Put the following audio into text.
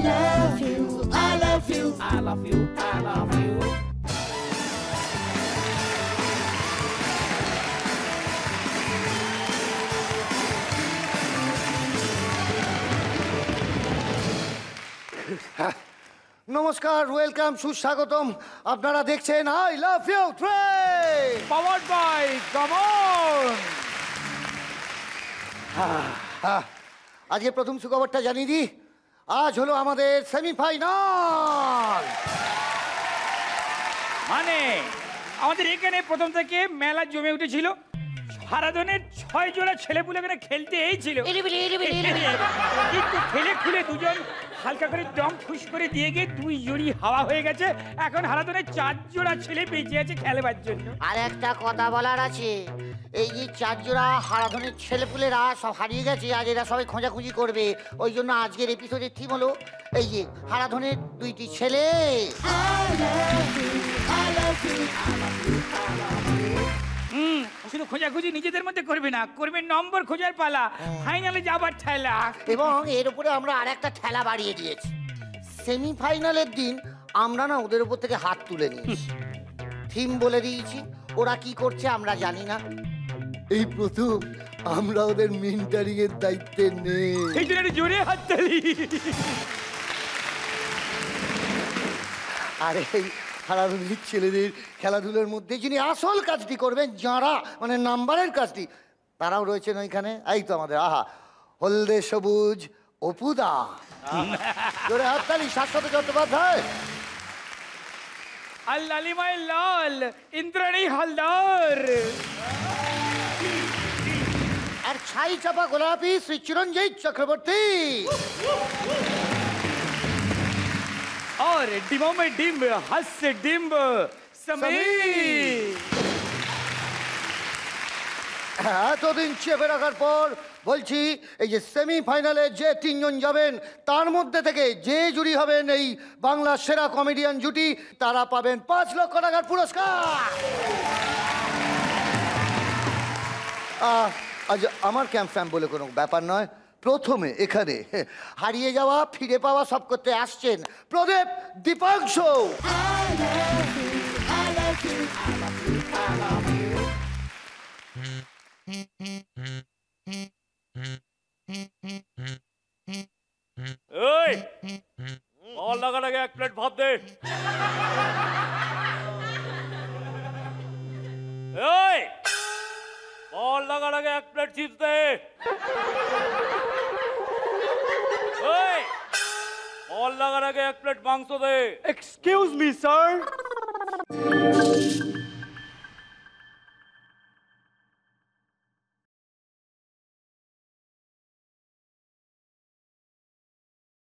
love you, I love you, I love you, I love you. নমস্কার, welcome, সুস্বাগতম। আপনারা দেখছেন I love you train, powered by common. আজকে প্রথম সুখবরটা জানিয়ে দিই। আজ হলো আমাদের সেমিফাইনাল। মানে আমাদের এখানে প্রথম থেকে মেলা জমে উঠেছিল। হারাধনের 6 জোড়া ছেলেপুলে এখানে খেলতে এই ছিল, কিন্তু খেলে খুলে দুজন হালকা করে দম ফুস করে দিয়ে গিয়ে 2 জোড়ি হাওয়া হয়ে গেছে। এখন হারাধনের 4 জোড়া ছেলে বেঁচে আছে খেলবার জন্য। আর একটা কথা বলার আছে, এই যে 4 জোড়া হারাধনের ছেলেপুলেরা সব হারিয়ে গেছে, আজ এরা সবাই খোঁজাখুঁজি করবে। ওই জন্য আজকের এপিসোডের থিম হলো এই যে হারাধনের 2টি ছেলে। শুধু খোঁজাখুঁজি নিজেদের মধ্যে করবে না, করবে নম্বর খোঁজার পালা, ফাইনালে যাবার ঠেলা। এবং এর উপরে আমরা আর একটা ঠেলা বাড়িয়ে দিয়েছি। সেমিফাইনালের দিন আমরা না ওদের উপর থেকে হাত তুলে নিয়েছি। থিম বলে দিয়েছি, ওরা কি করছে আমরা জানি না। এই প্রথম আমরা ওদের মেন্টারিং এর দায়িত্বে নেই। এই জন্য জোরে হাততালি। আর এই হারাধনির ছেলেদের খেলাধুলার মধ্যে যিনি আসল কাজটি করবেন, যারা মানে নাম্বারের কাজটি, তারাও রয়েছেন ওইখানে। এই তো আমাদের হলদে সবুজ অপুদা। জোরে হাততালি। শাশ্বত চট্টোপাধ্যায়। আর লালিমায় লাল ইন্দ্রাণী হালদার। আর ছাই চাপা গোলাপি শ্রী চিরঞ্জীব চক্রবর্তী। और डिमों में डिम्ब हंस से डिम्ब समीर। এতদিন চেপে রাখার পর বলছি, এই যে সেমিফাইনালে যে 3 জন যাবেন, তার মধ্যে থেকে যে জুরি হবেন এই বাংলার সেরা কমেডিয়ান জুটি, তারা পাবেন 5 লক্ষ টাকার পুরস্কার। আজ আমার ক্যাম্প ফ্যাম বলে কোনো ব্যাপার নয়। প্রথমে এখানে হারিয়ে যাওয়া ফিরে পাওয়া সব করতে আসছেন প্রদীপ দীপাংশু। এই বল লাগার আগে 1 প্লেট ভাত দে। এই বল লাগার আগে 1 প্লেট চিপস দে। এই বল লাগার আগে 1 প্লেট মাংস দে। Excuse me sir.